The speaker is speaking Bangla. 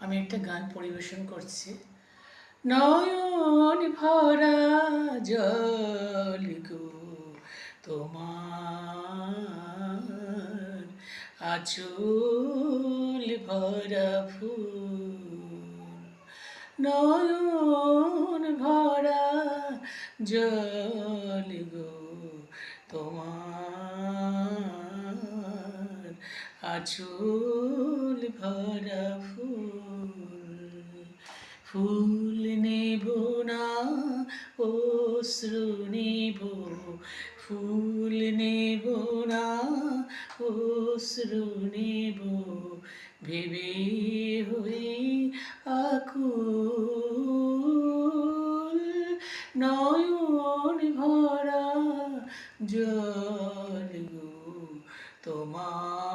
আমি একটা গান পরিবেশন করছি। নয়ন ভরা জল গো তোমার, আঁচল ভরা ফুল। নয়ন ভরা জল গো তোমার, আঁচল ভরা ফুল। ফুল নেব না অশ্রু নেব, ফুল নেব না অশ্রু নেব, ভেবে হয়ে আকুল। নয়ন ভরা জল গো তোমার,